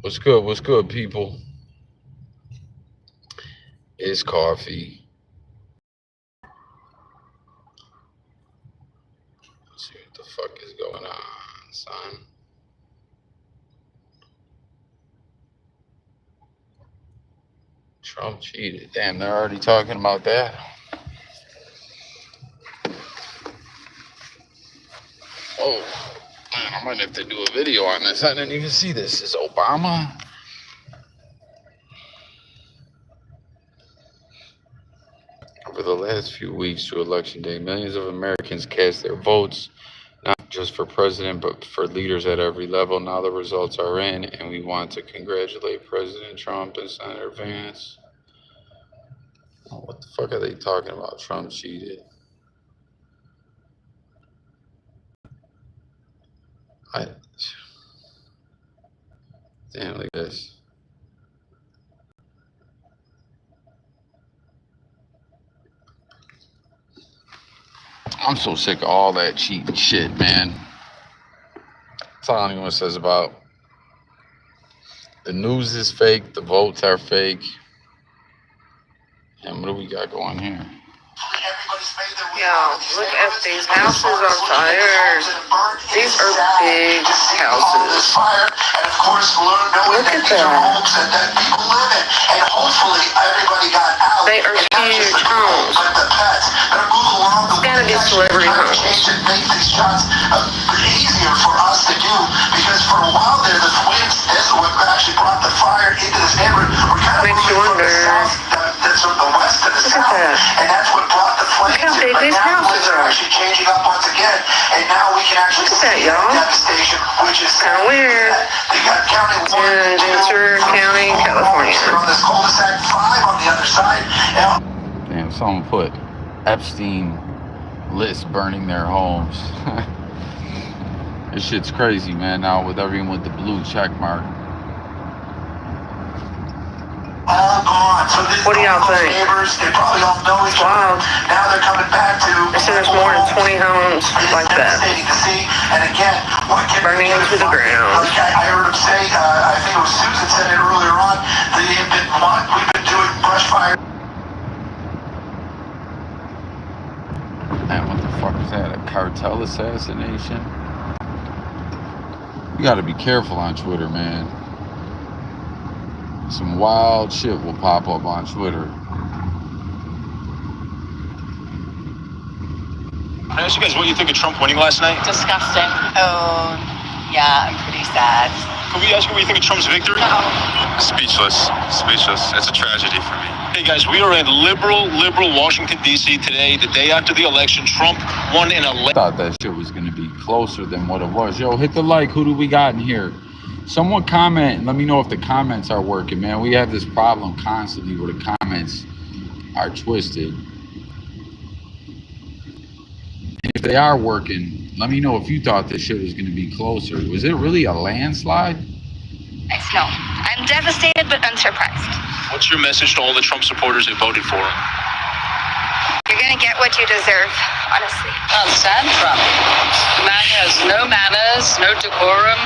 What's good? What's good, people? It's coffee. Let's see what the fuck is going on, son. Trump cheated. Damn, they're already talking about that. Oh, man, I might have to do a video on this. I didn't even see this. Is Obama? Over the last few weeks to Election Day, millions of Americans cast their votes, not just for president, but for leaders at every level. Now the results are in, and we want to congratulate President Trump and Senator Vance. Oh, what the fuck are they talking about? Trump cheated. Damn, look at this. I'm so sick of all that cheating shit, man. That's all anyone says about. The news is fake, the votes are fake. And what do we got going here? Yo, look at these houses on fire. These are big houses. Look at them. They are huge homes. It's gotta be celebrity homes. Easier for us to do because for a while there, the twins, this is what actually brought the fire into this neighborhood. We're kind of moving from the south, that's from the west to the south, and that's what brought the flames. Look how big these houses are. Actually changing up once again, and now we can actually see the devastation, which is kind of weird. They got County 1 in Ventura County, California. On this cul-de-sac 5 on the other side. Damn, someone put Epstein list burning their homes. This shit's crazy, man. Now with everyone with the blue check mark. All gone. So this what do y'all think? Neighbors, they probably all know each other. Now they're coming back to. They said there's more than 20 homes like that. To see. And again, what can burning into the ground. Okay, I heard him say. I think it was Susan said it earlier on. We've been doing brush fire. Man, what the fuck is that? A cartel assassination? You gotta be careful on Twitter, man. Some wild shit will pop up on Twitter. Can I ask you guys what you think of Trump winning last night? Disgusting. Oh, yeah, I'm pretty sad. Can we ask you what you think of Trump's victory? No. Speechless. It's a tragedy for me. Hey guys, we are in liberal Washington, D.C. today, the day after the election. Trump won in I thought that shit was gonna be closer than what it was. Yo, hit the like. Who do we got in here? Someone comment and let me know if the comments are working, man. We have this problem constantly where the comments are twisted. And if they are working, let me know if you thought this shit was gonna be closer. Was it really a landslide? No, I'm devastated but unsurprised. What's your message to all the Trump supporters who voted for him? You're gonna get what you deserve, honestly. Oh, sad Trump. The man has no manners, no decorum.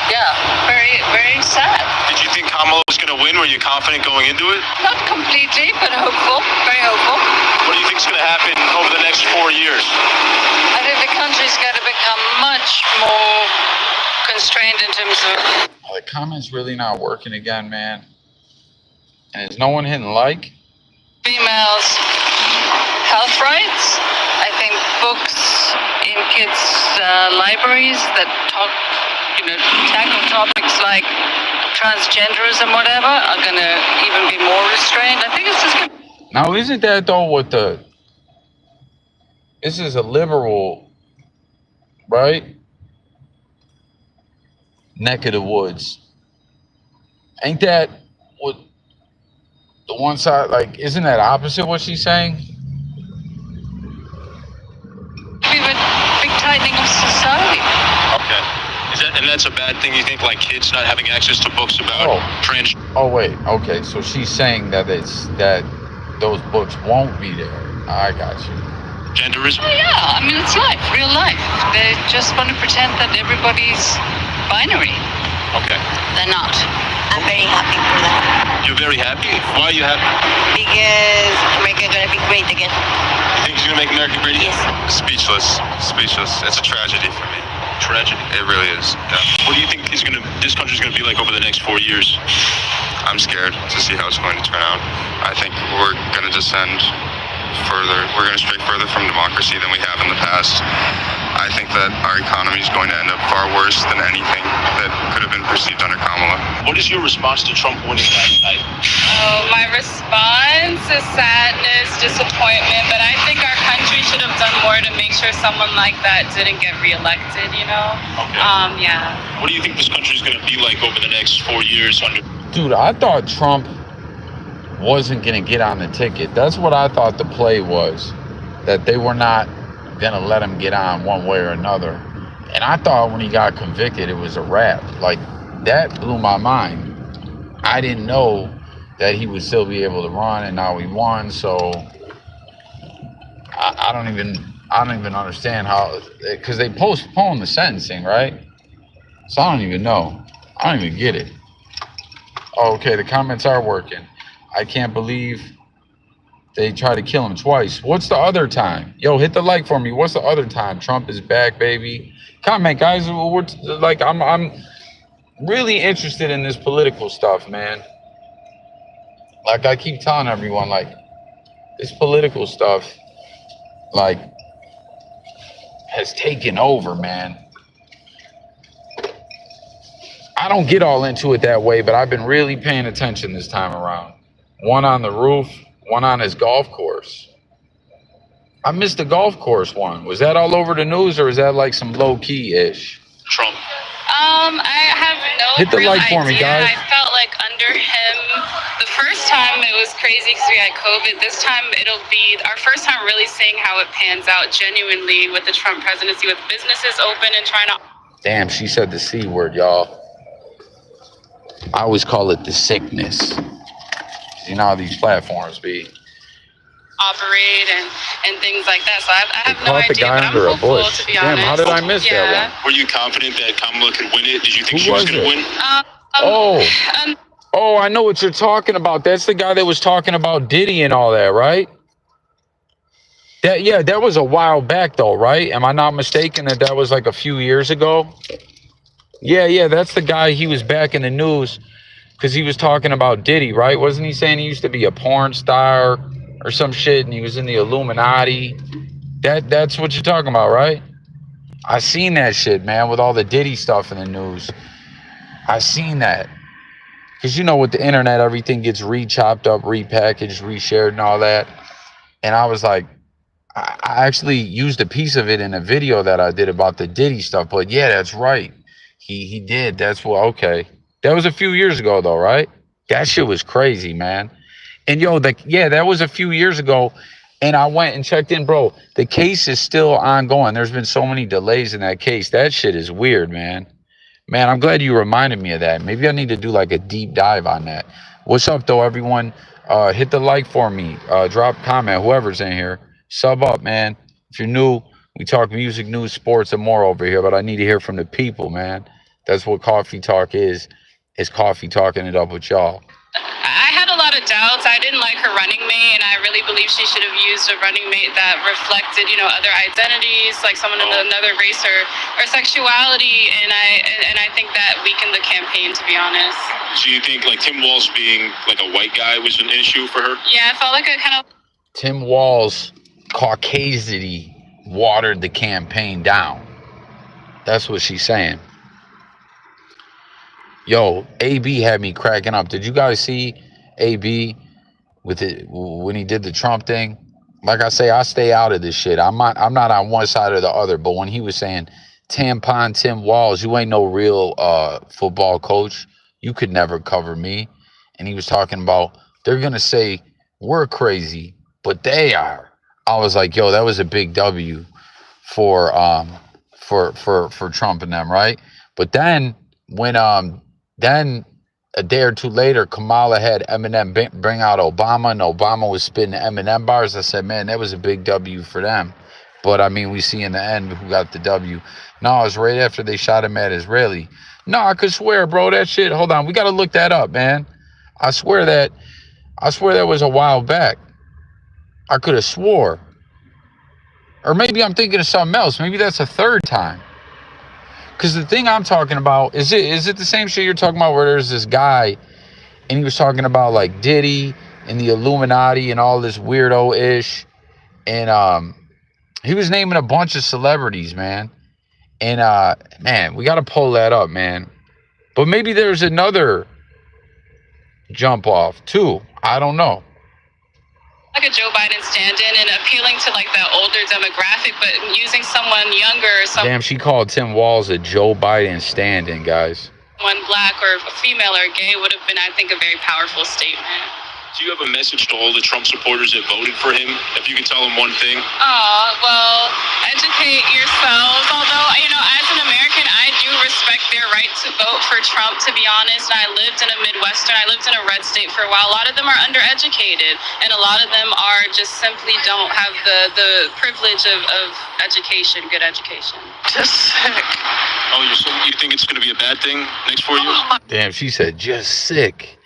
Yeah, very, very sad. Did you think Kamala was going to win? Were you confident going into it? Not completely, but hopeful, very hopeful. What do you think is going to happen over the next 4 years? I think the country's going to become much more constrained in terms of... The comments really not working again, man. And is no one hitting like? Females' health rights. I think books in kids' libraries that tackle topics like transgenderism, whatever, are going to even be more restrained. I think it's just going to... Now, isn't that though what the... This is a liberal, right? Neck of the woods. Ain't that what the one side, like, isn't that opposite what she's saying? Be a big tightening of society. Okay. And that's a bad thing, you think, like kids not having access to books about trans... Oh, wait. Okay, so she's saying that that those books won't be there. I got you. Genderism? Oh, yeah. I mean, it's life, real life. They just want to pretend that everybody's binary. Okay. They're not. I'm very happy for that. You're very happy? Why are you happy? Because America's gonna be great again. You think he's gonna make America great again? Yes. Speechless. It's a tragedy for me. Tragedy. It really is. Yeah. What do you think this country's gonna be like over the next 4 years? I'm scared to see how it's going to turn out. I think we're going to descend further. We're going to stray further from democracy than we have in the past. I think that our economy is going to end up far worse than anything that could have been perceived under Kamala. What is your response to Trump winning last night? Oh, my response is sadness, disappointment, but I think our country should have done more to make sure someone like that didn't get reelected, you know? Okay. Yeah. What do you think this country's gonna be like over the next 4 years under? Dude, I thought Trump wasn't going to get on the ticket. That's what I thought the play was, that they were not going to let him get on one way or another. And I thought when he got convicted, it was a wrap. Like, that blew my mind. I didn't know that he would still be able to run, and now he won. So I don't even understand how, because they postponed the sentencing, right? So I don't even know. I don't even get it. Oh, okay, the comments are working. I can't believe they tried to kill him twice. What's the other time? Yo, hit the like for me. What's the other time? Trump is back, baby. Comment, guys. I'm really interested in this political stuff, man. Like I keep telling everyone, like, this political stuff, like, has taken over, man. I don't get all into it that way, but I've been really paying attention this time around. One on the roof, one on his golf course. I missed the golf course one. Was that all over the news, or is that like some low-key-ish? Trump. I have no Hit the real like for me, idea. guys. I felt like under him, the first time it was crazy because we had COVID. This time it'll be our first time really seeing how it pans out genuinely with the Trump presidency, with businesses open and trying to. Damn, she said the C word, y'all. I always call it the sickness. You know how these platforms be. Operate and things like that. So I have no Caught the idea, guy but I'm under a hopeful, bush. to be Damn, honest. how did I miss that one? Were you confident that Kamala could win it? Did you think Who she was was gonna it? win? Oh, I know what you're talking about. That's the guy that was talking about Diddy and all that, right? That was a while back though, right? Am I not mistaken that was like a few years ago? Yeah, that's the guy. He was back in the news because he was talking about Diddy, right? Wasn't he saying he used to be a porn star or some shit and he was in the Illuminati? That's what you're talking about, right? I seen that shit, man, with all the Diddy stuff in the news. I seen that. Because you know with the internet, everything gets re-chopped up, repackaged, reshared and all that. And I was like, I actually used a piece of it in a video that I did about the Diddy stuff. But yeah, that's right. He did. That's what, okay. That was a few years ago though, right? That shit was crazy, man. And yo, that was a few years ago. And I went and checked in, bro. The case is still ongoing. There's been so many delays in that case. That shit is weird, man. Man, I'm glad you reminded me of that. Maybe I need to do like a deep dive on that. What's up though, everyone? Hit the like for me. Drop a comment, whoever's in here. Sub up, man. If you're new, we talk music, news, sports, and more over here, but I need to hear from the people, man. That's what Coffee Talk is coffee talking it up with y'all. I had a lot of doubts. I didn't like her running mate, and I really believe she should have used a running mate that reflected, other identities, like someone in another race or sexuality. And I think that weakened the campaign, to be honest. So you think like Tim Walz being like a white guy was an issue for her? Yeah, I felt like it kind of. Tim Walz Caucasity watered the campaign down. That's what she's saying. Yo, AB had me cracking up. Did you guys see AB with it when he did the Trump thing? Like I say, I stay out of this shit. I'm not on one side or the other. But when he was saying, tampon Tim Walz, you ain't no real football coach. You could never cover me. And he was talking about, they're going to say we're crazy, but they are. I was like, yo, that was a big W for Trump and them, right? But then when then a day or two later, Kamala had Eminem bring out Obama, and Obama was spitting Eminem bars. I said, man, that was a big W for them. But I mean, we see in the end who got the W. No, it was right after they shot him at Israeli. No, I could swear, bro, that shit. Hold on, we gotta look that up, man. I swear that was a while back. I could have swore. Or maybe I'm thinking of something else. Maybe that's a third time. Because the thing I'm talking about, is it the same shit you're talking about where there's this guy and he was talking about like Diddy and the Illuminati and all this weirdo-ish. And he was naming a bunch of celebrities, man. And man, we got to pull that up, man. But maybe there's another jump off too. I don't know. Like a Joe Biden stand-in and appealing to like the older demographic, but using someone younger or Damn, she called Tim Walz a Joe Biden stand-in, guys. someone black or a female or gay would have been, I think, a very powerful statement. Do you have a message to all the Trump supporters that voted for him? If you could tell them one thing. Well, educate yourselves. Although, as an American, I do respect their right to vote for Trump, to be honest. And I lived in a I lived in a red state for a while. A lot of them are undereducated, and a lot of them are just simply don't have the privilege of education, good education. Just sick. Oh, you think it's going to be a bad thing next 4 years? Damn, she said just sick.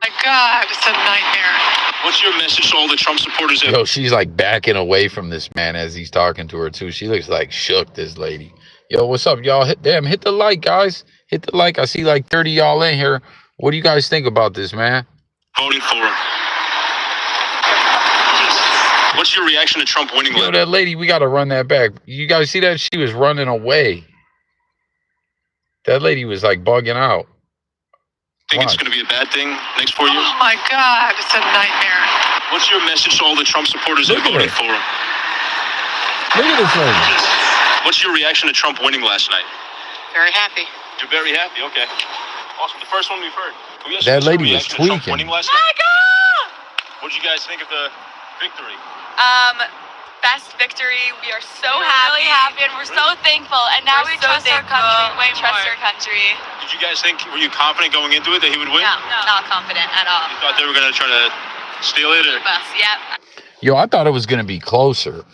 My God, it's a nightmare. What's your message to all the Trump supporters that Yo, she's like backing away from this man as he's talking to her too. She looks like shook, this lady. Yo, what's up, y'all? Hit the like, guys. Hit the like. I see like 30 y'all in here. What do you guys think about this, man? voting for him? What's your reaction to Trump winning? Yo, that lady, we got to run that back. You guys see that? She was running away. That lady was like bugging out. Think it's going to be a bad thing next 4 years? Oh my God, it's a nightmare. What's your message to all the Trump supporters that voted for him? Look at this lady. What's your reaction to Trump winning last night? Very happy. You're very happy. Okay. Awesome. The first one we've heard. That lady was tweaking. Winning last night? What did you guys think of the victory? Best victory. We are so happy. Really happy, and we're so thankful. And now we trust our country way more. Trust our country. Did you guys think? Were you confident going into it that he would win? No, not confident at all. You thought they were going to try to steal it? Or? Yep. Yo, I thought it was going to be closer.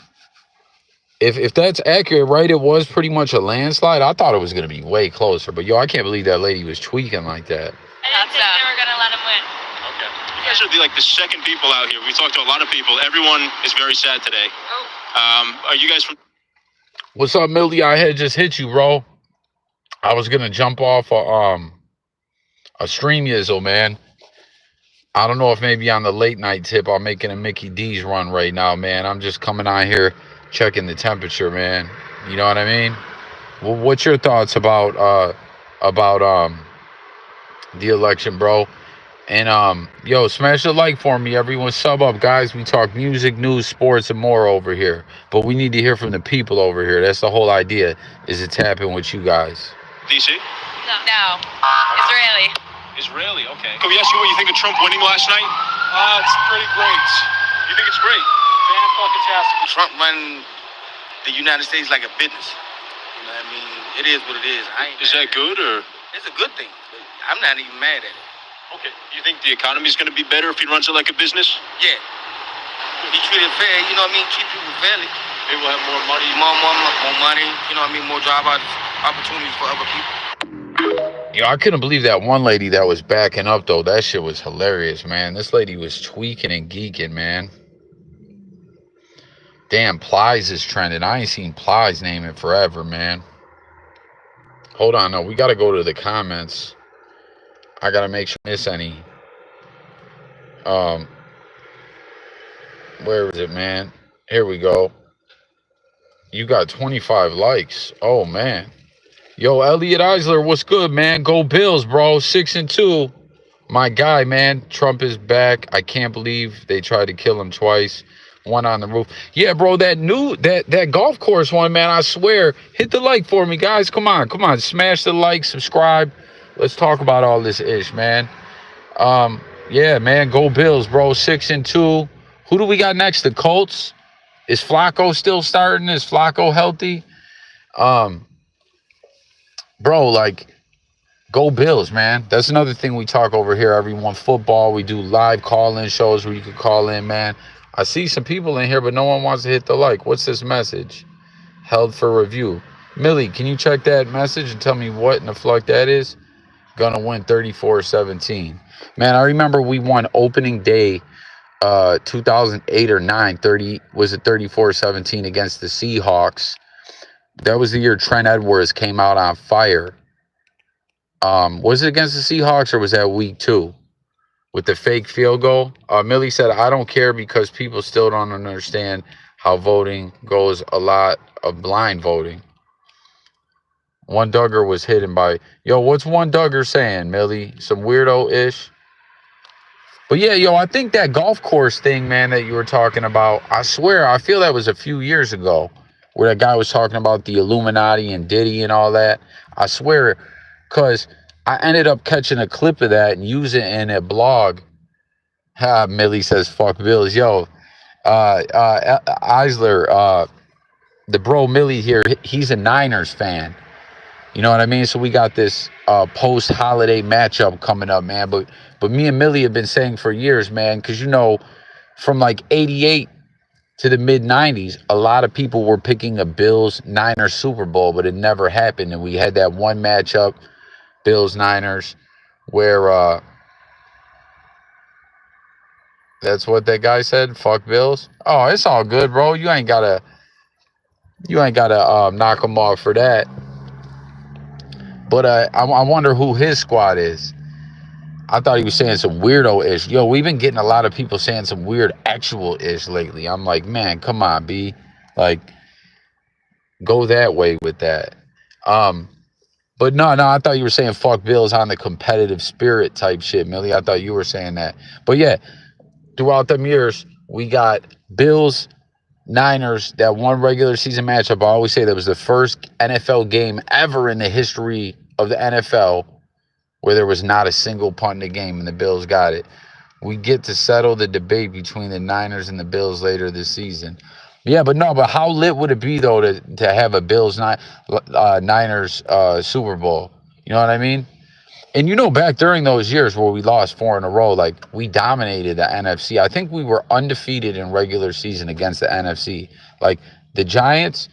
If that's accurate, right, it was pretty much a landslide. I thought it was going to be way closer. But, yo, I can't believe that lady was tweaking like that. I didn't think they were going to let him win. Okay. You guys are the second people out here. We talked to a lot of people. Everyone is very sad today. Are you guys from... What's up, Millie? I had just hit you, bro. I was going to jump off a stream yizzle, man. I don't know if maybe on the late night tip I'm making a Mickey D's run right now, man. I'm just coming on here checking the temperature, man. You know what I mean? Well, what's your thoughts about the election, bro? And yo, smash the like for me. Everyone sub up, guys. We talk music, news, sports, and more over here. But we need to hear from the people over here. That's the whole idea, is to tap in with you guys. DC? No. Israeli. Israeli, okay. Can we ask you what you think of Trump winning last night? It's pretty great. You think it's great? Fan-fucking-tastic. Trump running the United States like a business. You know what I mean? It is what it is. Is that good, or? It's a good thing. But I'm not even mad at it. Okay. You think the economy is going to be better if he runs it like a business? Yeah. He treated fair, you know what I mean? Treat people fairly. They will have more money. More money, you know what I mean? More job opportunities for other people. Yo, I couldn't believe that one lady that was backing up, though. That shit was hilarious, man. This lady was tweaking and geeking, man. Damn, Plies is trending. I ain't seen Plies name it forever, man. Hold on, no. We got to go to the comments. I got to make sure I miss any. Where is it, man? Here we go. You got 25 likes. Oh, man. Yo, Elliot Eisler, what's good, man? Go Bills, bro. 6-2. My guy, man. Trump is back. I can't believe they tried to kill him twice. One on the roof. Yeah, bro, that golf course one, man, I swear. Hit the like for me, guys. Come on. Smash the like, subscribe. Let's talk about all this ish, man. Yeah, man, go Bills, bro. 6-2. Who do we got next? The Colts? Is Flacco still starting? Is Flacco healthy? Bro, like, go Bills, man. That's another thing we talk over here, everyone. Football, we do live call-in shows where you can call in, man. I see some people in here, but no one wants to hit the like. What's this message? Held for review. Millie, can you check that message and tell me what in the fuck that is? Gonna win 34-17. Man, I remember we won opening day 2008 or 9, 30, was it 34-17 against the Seahawks. That was the year Trent Edwards came out on fire. Was it against the Seahawks or was that week 2 with the fake field goal? Millie said, I don't care because people still don't understand how voting goes, a lot of blind voting. One Duggar was hidden by, yo, what's One Duggar saying, Millie? Some weirdo-ish? But yeah, yo, I think that golf course thing, man, that you were talking about, I swear, I feel that was a few years ago where that guy was talking about the Illuminati and Diddy and all that. I swear, because I ended up catching a clip of that and using it in a blog. Millie says, fuck Bills. Yo, Eisler, the bro Millie here, he's a Niners fan. You know what I mean? So we got this post-holiday matchup coming up, man. But me and Millie have been saying for years, man, because, you know, from like 88 to the mid-90s, a lot of people were picking a Bills-Niners Super Bowl, but it never happened. And we had that one matchup, Bills-Niners, where that's what that guy said, fuck Bills. Oh, it's all good, bro. You ain't gotta knock them off for that. But I wonder who his squad is. I thought he was saying some weirdo-ish. Yo, we've been getting a lot of people saying some weird actual-ish lately. I'm like, man, come on, B. Like, go that way with that. But no, I thought you were saying fuck Bills on the competitive spirit type shit, Millie. I thought you were saying that. But yeah, throughout them years, we got Bills, Niners, that one regular season matchup. I always say that was the first NFL game ever in the history of the NFL where there was not a single punt in the game and the Bills got it. We get to settle the debate between the Niners and the Bills later this season. Yeah, but how lit would it be, though, to have a Bills-Niners Super Bowl? You know what I mean? And, you know, back during those years where we lost 4 in a row, like, we dominated the NFC. I think we were undefeated in regular season against the NFC. Like, the Giants,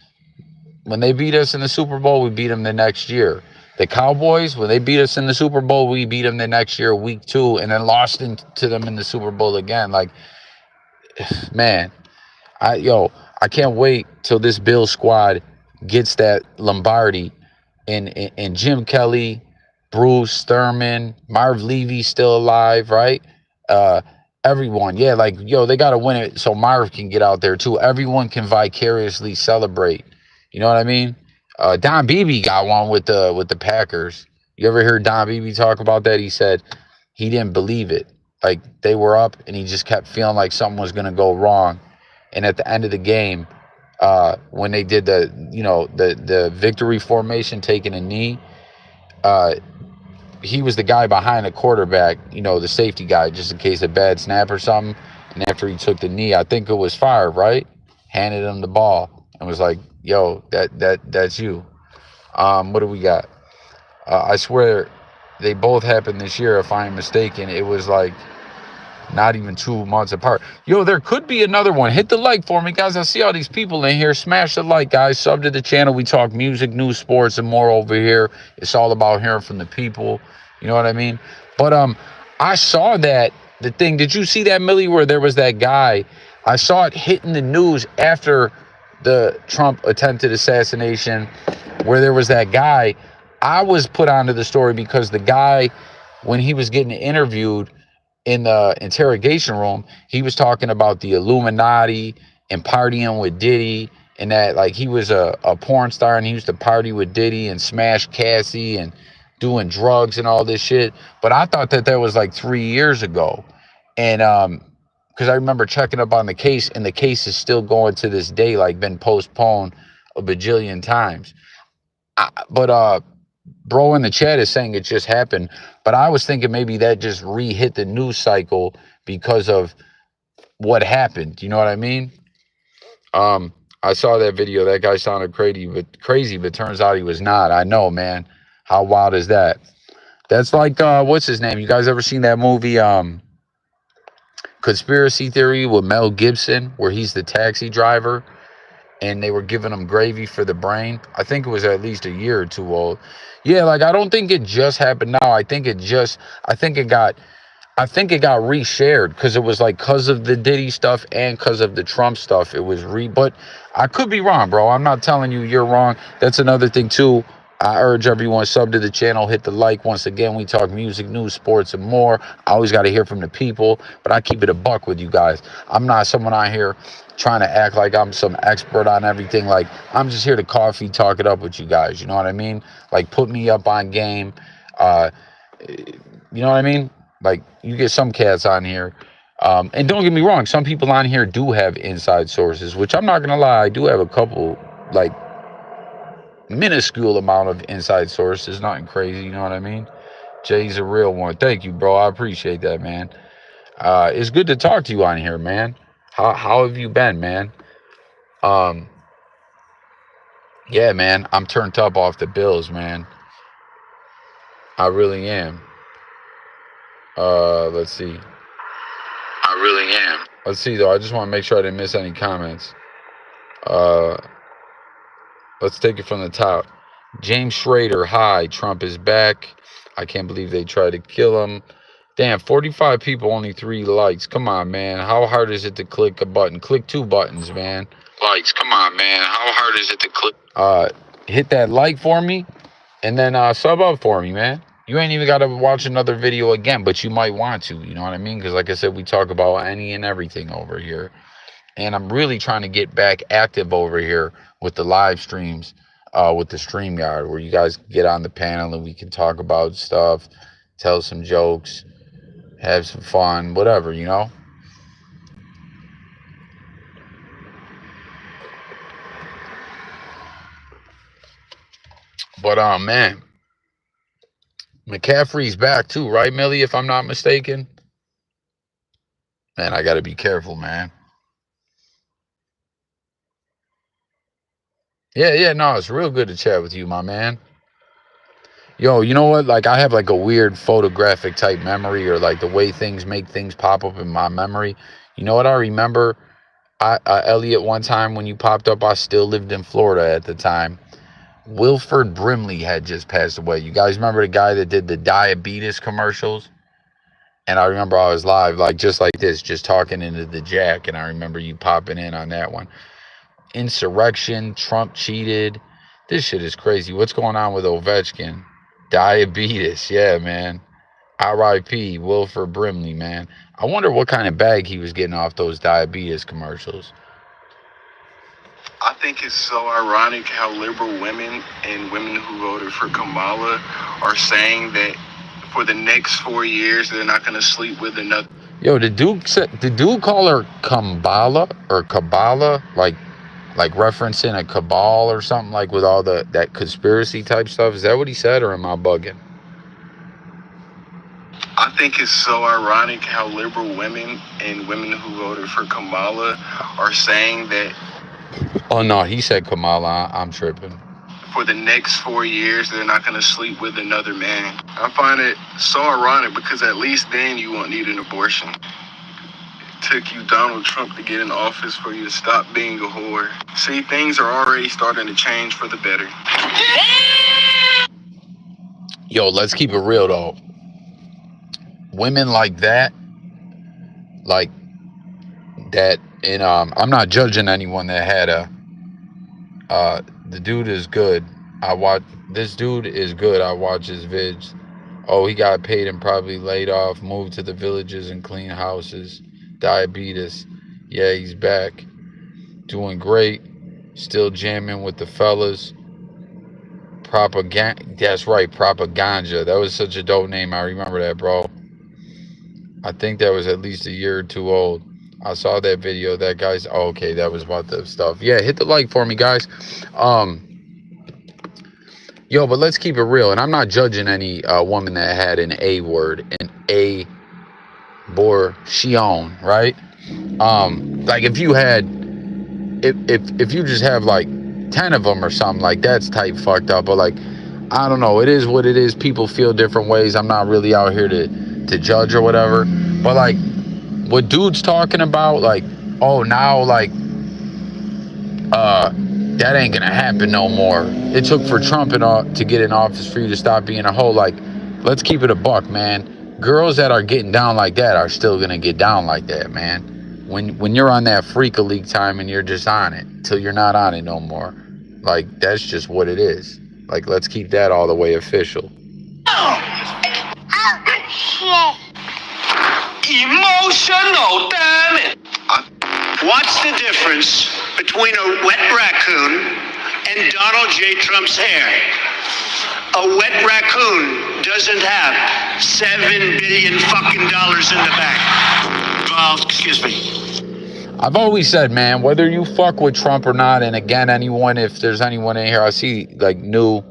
when they beat us in the Super Bowl, we beat them the next year. The Cowboys, when they beat us in the Super Bowl, we beat them the next year, week 2, and then lost to them in the Super Bowl again. Like, man, I can't wait till this Bills squad gets that Lombardi and Jim Kelly, Bruce Thurman, Marv Levy still alive, right? Everyone, yeah, like, yo, they got to win it so Marv can get out there too. Everyone can vicariously celebrate. You know what I mean? Don Beebe got one with the Packers. You ever heard Don Beebe talk about that? He said he didn't believe it. Like, they were up and he just kept feeling like something was going to go wrong. And at the end of the game, when they did the victory formation, taking a knee, he was the guy behind the quarterback, the safety guy, just in case a bad snap or something. And after he took the knee, I think it was Favre, right? Handed him the ball and was like, yo, that's you. What do we got? I swear they both happened this year, if I'm mistaken. It was like not even 2 months apart. Yo, there could be another one. Hit the like for me, guys. I see all these people in here. Smash the like, guys. Sub to the channel. We talk music, news, sports, and more over here. It's all about hearing from the people. You know what I mean? But I saw the thing. Did you see that, Millie, where there was that guy? I saw it hitting the news after the Trump attempted assassination, where there was that guy. I was put onto the story because the guy, when he was getting interviewed in the interrogation room, he was talking about the Illuminati and partying with Diddy, and that, like, he was a porn star and he used to party with Diddy and smash Cassie and doing drugs and all this shit. But I thought that was like 3 years ago. And because I remember checking up on the case, and the case is still going to this day, like, been postponed a bajillion times. But bro in the chat is saying it just happened, but I was thinking maybe that just re-hit the news cycle because of what happened. You know what I mean? I saw that video. That guy sounded crazy, but turns out he was not. I know, man. How wild is that? That's like, what's his name? You guys ever seen that movie, Conspiracy Theory, with Mel Gibson, where he's the taxi driver and they were giving them gravy for the brain. I think it was at least a year or two old. Yeah, like I don't think it just happened now. I think it got reshared because it was like because of the Diddy stuff and because of the Trump stuff. It was but I could be wrong, bro. I'm not telling you you're wrong. That's another thing too. I urge everyone, sub to the channel, hit the like. Once again, we talk music, news, sports, and more. I always got to hear from the people, but I keep it a buck with you guys. I'm not someone out here trying to act like I'm some expert on everything. Like, I'm just here to coffee talk it up with you guys. You know what I mean? Like, put me up on game. You know what I mean? Like, you get some cats on here. And don't get me wrong, some people on here do have inside sources, which I'm not going to lie, I do have a couple, like, minuscule amount of inside sources, nothing crazy, you know what I mean? Jay's a real one. Thank you, bro. I appreciate that, man. It's good to talk to you on here, man. How have you been, man? Yeah, man, I'm turned up off the Bills, man. I really am. Let's see. I really am. Let's see, though. I just want to make sure I didn't miss any comments. Let's take it from the top. James Schrader, hi. Trump is back. I can't believe they tried to kill him. Damn, 45 people, only 3 likes. Come on, man. How hard is it to click a button? Click 2 buttons, man. Likes. Come on, man. How hard is it to click? Hit that like for me, and then sub up for me, man. You ain't even got to watch another video again, but you might want to. You know what I mean? Because like I said, we talk about any and everything over here. And I'm really trying to get back active over here with the live streams, with the StreamYard, where you guys get on the panel and we can talk about stuff, tell some jokes, have some fun, whatever, you know? But, man, McCaffrey's back too, right, Millie, if I'm not mistaken? Man, I got to be careful, man. Yeah, no, it's real good to chat with you, my man. Yo, you know what? Like, I have like a weird photographic type memory, or like the way things make things pop up in my memory. You know what I remember? Elliot, one time when you popped up, I still lived in Florida at the time. Wilford Brimley had just passed away. You guys remember the guy that did the diabetes commercials? And I remember I was live, like just like this, just talking into the jack. And I remember you popping in on that one. Insurrection, Trump cheated. This shit is crazy. What's going on with Ovechkin? Diabetes, yeah, man. R.I.P. Wilford Brimley, man. I wonder what kind of bag he was getting off those diabetes commercials. I think it's so ironic how liberal women and women who voted for Kamala are saying that for the next 4 years they're not going to sleep with another. Yo, did dude call her Kamala or Kabbalah, like referencing a cabal or something, like with all that conspiracy type stuff? Is that what he said, or am I bugging? I think it's so ironic how liberal women and women who voted for Kamala are saying that. Oh no, he said Kamala. I'm tripping. For the next 4 years, they're not going to sleep with another man. I find it so ironic because at least then you won't need an abortion. It took you Donald Trump to get in office for you to stop being a whore. See, things are already starting to change for the better. Yo, let's keep it real though. Women like that, and I'm not judging anyone that had the dude is good. This dude is good. I watch his vids. Oh, he got paid and probably laid off, moved to the villages and clean houses. Diabetes. Yeah, he's back. Doing great. Still jamming with the fellas. Propaganda. That's right, Propaganda. That was such a dope name. I remember that, bro. I think that was at least a year or two old. I saw that video. That guy's okay. That was about the stuff. Yeah, hit the like for me, guys. Yo, but let's keep it real. And I'm not judging any woman that had an A word, an abortion, right? Like if you had, if you just have like 10 of them or something, like that's type fucked up. But like, I don't know. It is what it is. People feel different ways. I'm not really out here to judge or whatever. But like, what dude's talking about, like, oh, now, like, that ain't gonna happen no more. It took for Trump to get in office for you to stop being a hoe. Like, let's keep it a buck, man. Girls that are getting down like that are still gonna get down like that, man. When you're on that freak a league time and you're just on it till you're not on it no more. Like, that's just what it is. Like, let's keep that all the way official. Emotional, damn it! What's the difference between a wet raccoon and Donald J. Trump's hair? A wet raccoon doesn't have $7 billion fucking dollars in the bank. Well, excuse me. I've always said, man, whether you fuck with Trump or not, and again, anyone, if there's anyone in here, I see like new,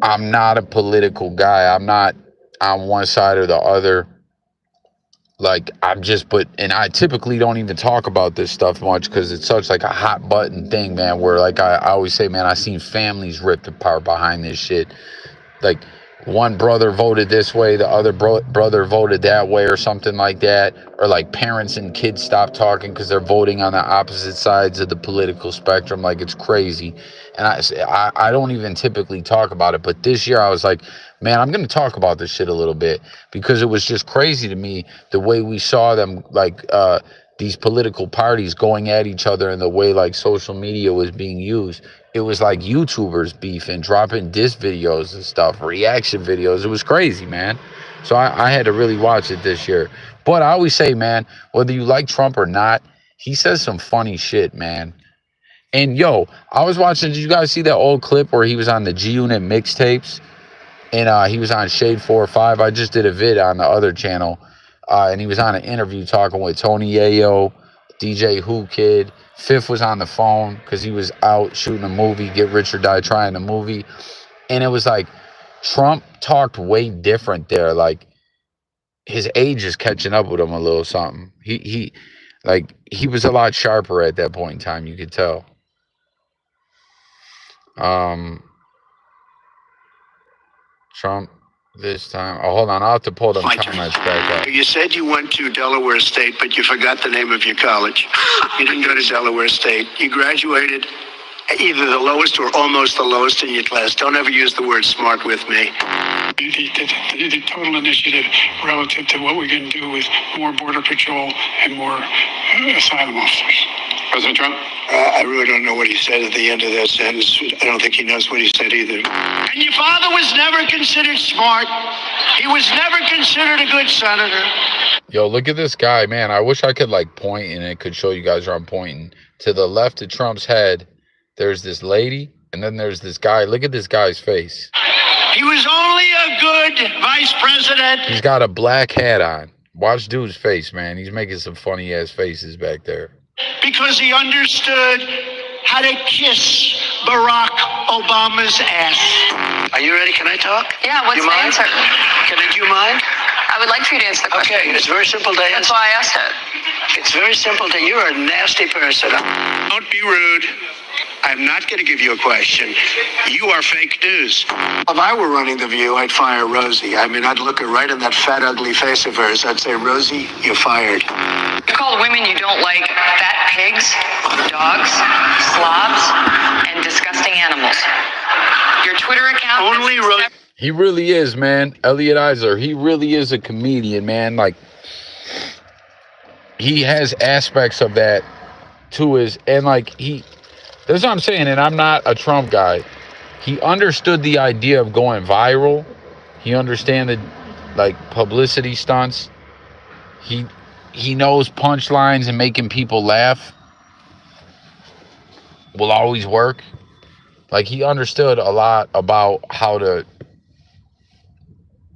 I'm not a political guy. I'm not on one side or the other. Like, and I typically don't even talk about this stuff much because it's such like a hot button thing, man, where like I always say, man, I've seen families ripped apart behind this shit. Like, one brother voted this way, the other brother voted that way or something like that. Or like parents and kids stop talking because they're voting on the opposite sides of the political spectrum. Like, it's crazy. And I don't even typically talk about it. But this year I was like, man, I'm going to talk about this shit a little bit because it was just crazy to me the way we saw them, like these political parties going at each other and the way like social media was being used. It was like YouTubers beefing, dropping diss videos and stuff, reaction videos. It was crazy, man. So I had to really watch it this year. But I always say, man, whether you like Trump or not, he says some funny shit, man. And yo, I was watching, did you guys see that old clip where he was on the G-Unit mixtapes? And he was on Shade 4 or 5. I just did a vid on the other channel. And he was on an interview talking with Tony Yayo, DJ Who Kid. Fifth was on the phone because he was out shooting a movie, Get Rich or Die Trying the movie. And it was like, Trump talked way different there. Like, his age is catching up with him a little something. He was a lot sharper at that point in time, you could tell. Trump this time. Oh, hold on. I'll have to pull them comments back up. You said you went to Delaware State, but you forgot the name of your college. You didn't go to Delaware State. You graduated either the lowest or almost the lowest in your class. Don't ever use the word smart with me. The total initiative relative to what we can do with more border patrol and more asylum officers. President Trump? I really don't know what he said at the end of that sentence. I don't think he knows what he said either. And your father was never considered smart. He was never considered a good senator. Yo, look at this guy, man. I wish I could like point and it could show you guys where I'm pointing. To the left of Trump's head, there's this lady, and then there's this guy. Look at this guy's face. He was only a good vice president. He's got a black hat on. Watch dude's face, man. He's making some funny ass faces back there. Because he understood how to kiss Barack Obama's ass. Are you ready? Can I talk? Yeah, what's the answer? Do you mind? I would like for you to answer the question. Okay, it's very simple to answer. That's why I asked it. It's very simple to, you're a nasty person. Don't be rude. I'm not going to give you a question. You are fake news. If I were running The View, I'd fire Rosie. I mean, I'd look her right in that fat, ugly face of hers. I'd say, Rosie, you're fired. You call women you don't like fat pigs, dogs, slobs, and disgusting animals. Your Twitter account... Only Rosie... He really is, man. Elliot Eisler, he really is a comedian, man. Like, he has aspects of that to his... And, like, that's what I'm saying, and I'm not a Trump guy. He understood the idea of going viral. He understood like publicity stunts. He knows punchlines and making people laugh will always work. Like, he understood a lot about how to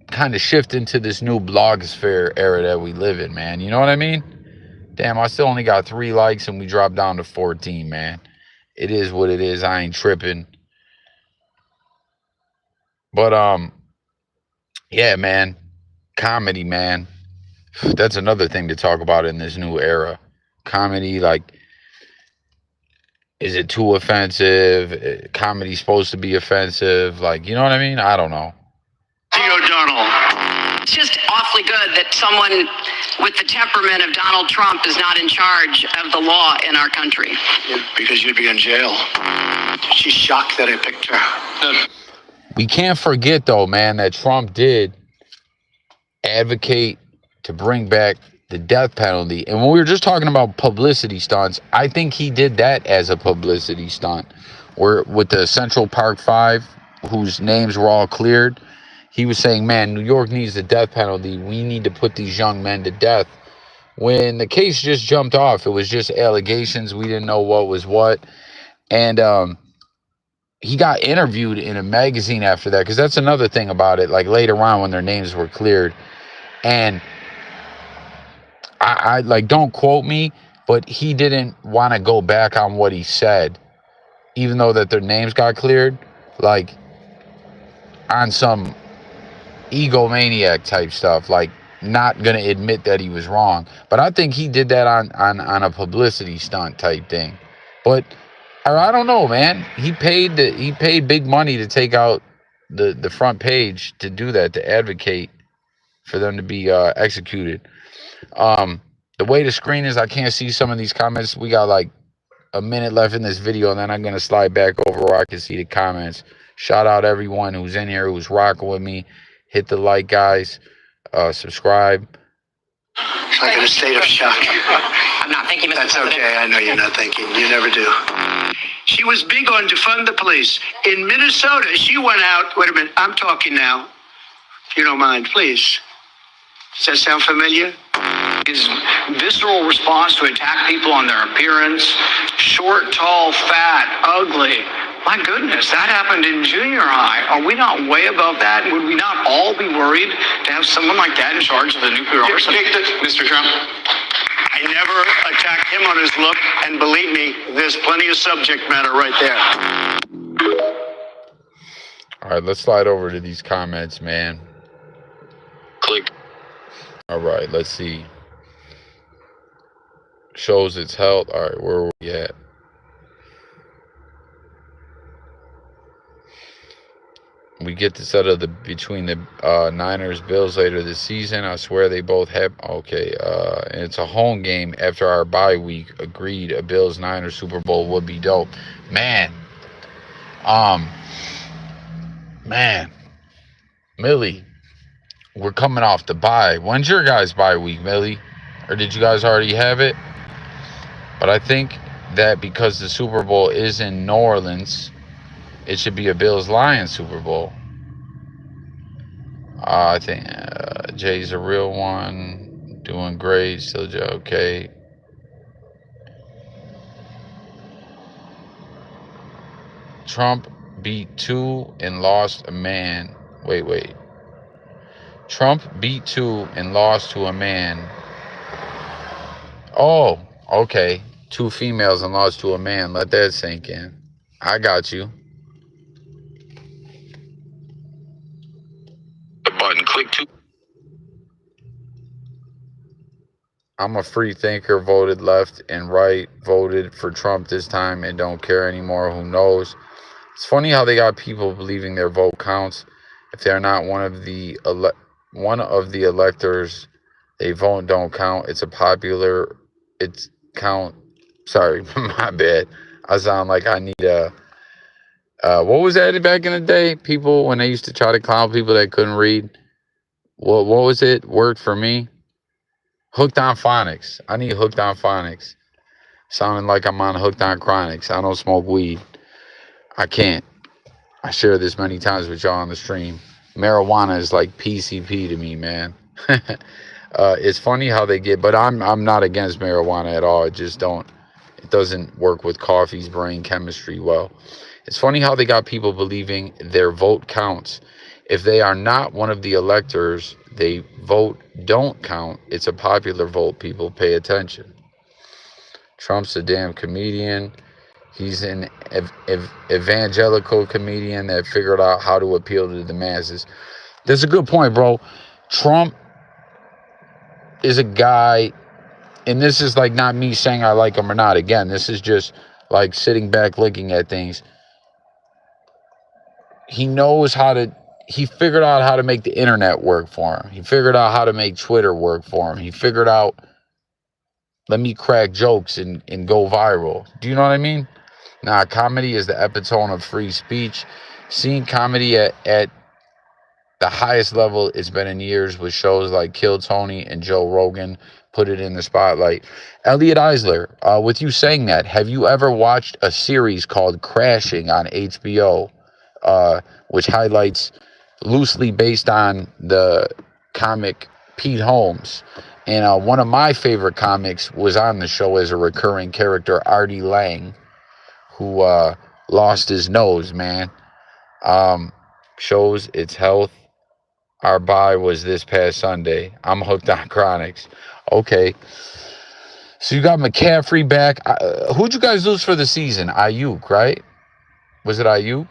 kind of shift into this new blogosphere era that we live in, man. You know what I mean? Damn, I still only got 3 likes and we dropped down to 14, man. It is what it is. I ain't tripping. But, yeah, man. Comedy, man. That's another thing to talk about in this new era. Comedy, like, is it too offensive? Comedy's supposed to be offensive. Like, you know what I mean? I don't know. O'Donnell. Just awfully good that someone with the temperament of Donald Trump is not in charge of the law in our country. Yeah, because you'd be in jail. She's shocked that I picked her. We can't forget, though, man, that Trump did advocate to bring back the death penalty. And when we were just talking about publicity stunts, I think he did that as a publicity stunt. Where with the Central Park Five, whose names were all cleared, he was saying, man, New York needs the death penalty. We need to put these young men to death. When the case just jumped off, it was just allegations. We didn't know what was what. And he got interviewed in a magazine after that, because that's another thing about it. Like later on when their names were cleared. And I like, don't quote me, but he didn't want to go back on what he said, even though that their names got cleared, like on some egomaniac type stuff, like not going to admit that he was wrong. But I think he did that on a publicity stunt type thing. But I don't know, man. He paid big money to take out the front page to do that, to advocate for them to be executed. The way the screen is, I can't see some of these comments. We got like a minute left in this video, and then I'm going to slide back over where I can see the comments. Shout out everyone who's in here, who's rocking with me. Hit the like, guys. Subscribe. It's like in a state of shock. I'm not thinking, Mr. That's President. okay. I know you're not thinking. You never do. She was big on defund the police. In Minnesota, she went out. Wait a minute. I'm talking now. If you don't mind, please. Does that sound familiar? His visceral response to attack people on their appearance, short, tall, fat, ugly. My goodness, that happened in junior high. Are we not way above that? Would we not all be worried to have someone like that in charge of the nuclear arsenal? Mr. Trump? I never attacked him on his look, and believe me, there's plenty of subject matter right there. All right, let's slide over to these comments, man. Click. All right, let's see. Shows its health. All right, where are we at? We get to settle between the Niners Bills later this season. I swear they both have. Okay, and it's a home game after our bye week. Agreed. A Bills Niners Super Bowl would be dope, man. Millie, we're coming off the bye. When's your guys' bye week, Millie? Or did you guys already have it? But I think that because the Super Bowl is in New Orleans, it should be a Bills-Lions Super Bowl. I think Jay's a real one. Doing great. Still okay. Trump beat 2 and lost a man. Wait. Trump beat 2 and lost to a man. Oh, okay. 2 females and lost to a man. Let that sink in. I got you. The button. Click to. I'm a free thinker, voted left and right, voted for Trump this time and don't care anymore. Who knows? It's funny how they got people believing their vote counts. If they're not one of the electors, they vote don't count. It's a popular, it's count. Sorry, my bad. I sound like I need a, what was that back in the day? People, when they used to try to clown people that couldn't read. What was it? Worked for me? Hooked on phonics. I need hooked on phonics. Sounding like I'm on hooked on chronics. I don't smoke weed. I can't. I share this many times with y'all on the stream. Marijuana is like PCP to me, man. It's funny how they get, but I'm not against marijuana at all. It doesn't work with coffee's brain chemistry well. It's funny how they got people believing their vote counts. If they are not one of the electors, they vote don't count. It's a popular vote. People pay attention. Trump's a damn comedian. He's an evangelical comedian that figured out how to appeal to the masses. That's a good point, bro. Trump is a guy, and this is like not me saying I like him or not. Again, this is just like sitting back looking at things. He knows how to, he figured out how to make the internet work for him. He figured out how to make Twitter work for him. He figured out, let me crack jokes and go viral. Do you know what I mean? Nah, comedy is the epitome of free speech. Seeing comedy at the highest level it's been in years with shows like Kill Tony and Joe Rogan put it in the spotlight. Elliot Eisler, with you saying that, have you ever watched a series called Crashing on HBO, which highlights, loosely based on the comic Pete Holmes? And one of my favorite comics was on the show as a recurring character, Artie Lang, who lost his nose, man. Shows its health. Our bye was this past Sunday. I'm hooked on Chronics. Okay. So you got McCaffrey back. Who'd you guys lose for the season? Ayuk, right? Was it Ayuk?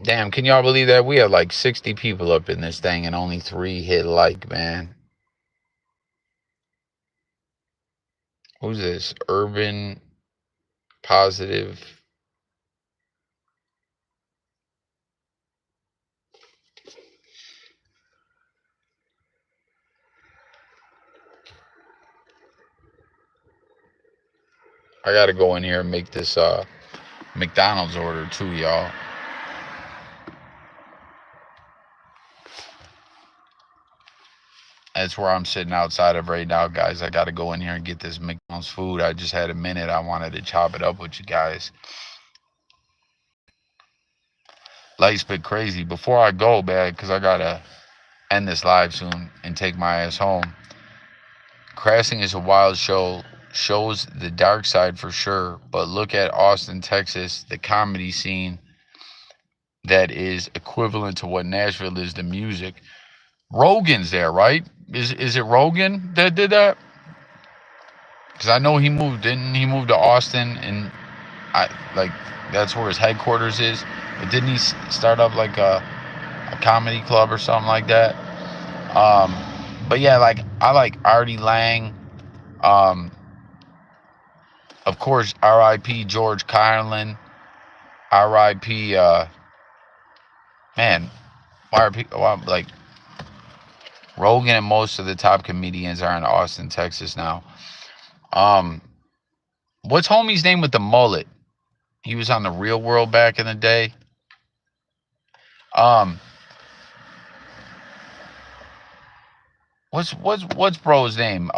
Damn, can y'all believe that? We had like 60 people up in this thing and only 3 hit like, man. Who's this? Urban Positive. I gotta go in here and make this McDonald's order too, y'all. That's where I'm sitting outside of right now, guys. I gotta go in here and get this McDonald's food. I just had a minute. I wanted to chop it up with you guys. Life's been crazy. Before I go, man, because I gotta end this live soon and take my ass home. Crashing is a wild show. Shows the dark side for sure. But look at Austin, Texas, the comedy scene that is equivalent to what Nashville is to music. Rogan's there, right? Is it Rogan that did that? Because I know he moved, didn't he move to Austin, and that's where his headquarters is. But didn't he start up like a comedy club or something like that? But yeah, like I like Artie Lang. Of course, R.I.P. George Carlin. R.I.P. Man, like Rogan and most of the top comedians are in Austin, Texas now. What's homie's name with the mullet? He was on The Real World back in the day. What's bro's name?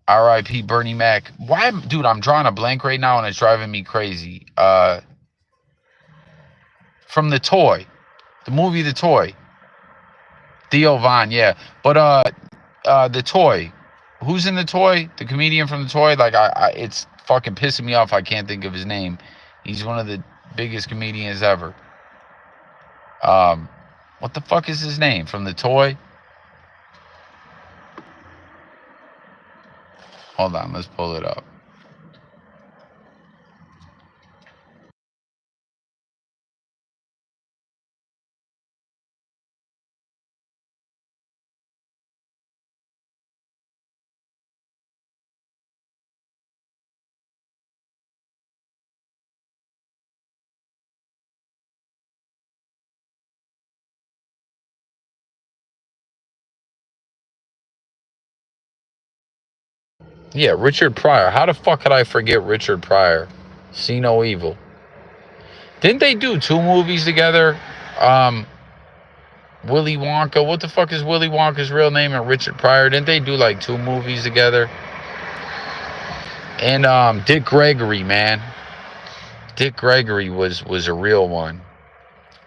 R.I.P. Bernie Mac. Why, dude? I'm drawing a blank right now, and it's driving me crazy. From The Toy, the movie The Toy. Theo Von, yeah. But The Toy. Who's in The Toy? The comedian from The Toy. Like it's fucking pissing me off. I can't think of his name. He's one of the biggest comedians ever. What the fuck is his name from The Toy? Hold on, let's pull it up. Yeah, Richard Pryor. How the fuck could I forget Richard Pryor? See No Evil. Didn't they do 2 movies together? Willy Wonka. What the fuck is Willy Wonka's real name? And Richard Pryor. Didn't they do like 2 movies together? And Dick Gregory, man. Dick Gregory was a real one.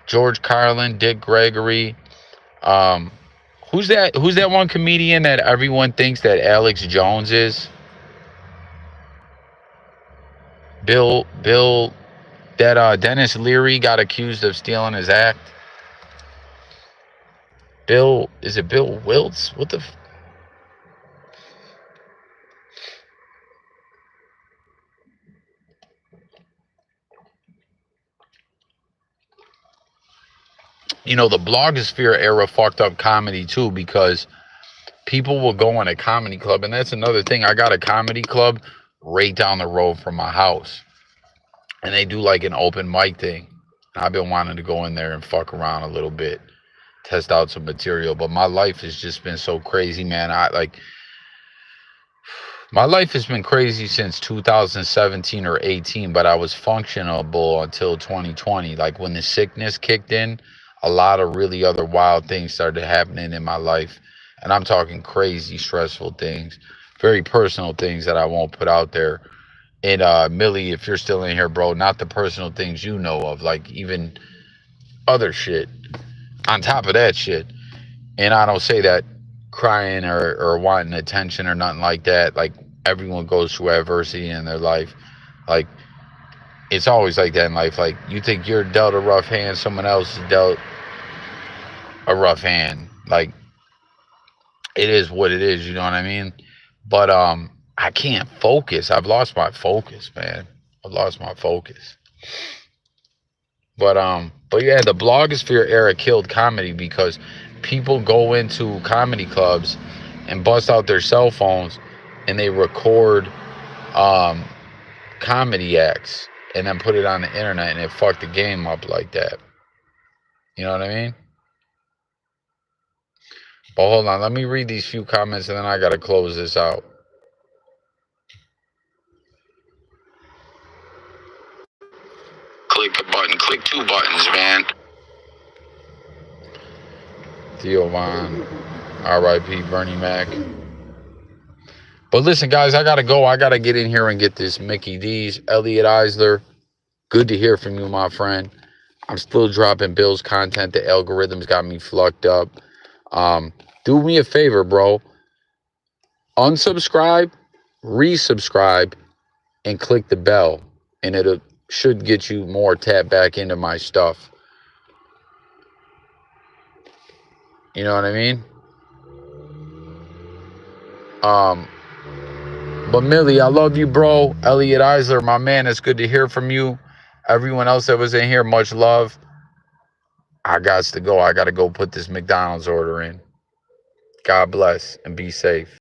George Carlin, Dick Gregory. Who's that one comedian that everyone thinks that Alex Jones is? Bill that Dennis Leary got accused of stealing his act. Is it Bill Wiltz? What the You know, the blogosphere era fucked up comedy too, because people will go in a comedy club, and that's another thing. I got a comedy club right down the road from my house. And they do like an open mic thing. And I've been wanting to go in there and fuck around a little bit, test out some material. But my life has just been so crazy, man. My life has been crazy since 2017 or 18, but I was functionable until 2020. Like when the sickness kicked in, a lot of really other wild things started happening in my life. And I'm talking crazy, stressful things, very personal things that I won't put out there. And Millie, if you're still in here, bro, not the personal things you know of, like even other shit on top of that shit. And I don't say that crying or wanting attention or nothing like that. Like everyone goes through adversity in their life. Like it's always like that in life. Like you think you're dealt a rough hand, someone else is dealt a rough hand. Like it is what it is, you know what I mean? But I can't focus. I've lost my focus, man. I've lost my focus. But yeah, the blogosphere era killed comedy because people go into comedy clubs and bust out their cell phones and they record comedy acts and then put it on the internet, and it fucked the game up like that. You know what I mean? But hold on, let me read these few comments and then I gotta close this out. Click a button. Click two buttons, man. Theo Von, R.I.P. Bernie Mac. But listen, guys, I gotta go. I gotta get in here and get this Mickey D's. Elliot Eisler, good to hear from you, my friend. I'm still dropping Bill's content. The algorithms got me fucked up. Do me a favor, bro. Unsubscribe, resubscribe, and click the bell. And it should get you more tap back into my stuff. You know what I mean? But Millie, I love you, bro. Elliot Eisler, my man, it's good to hear from you. Everyone else that was in here, much love. I got to go. I got to go put this McDonald's order in. God bless and be safe.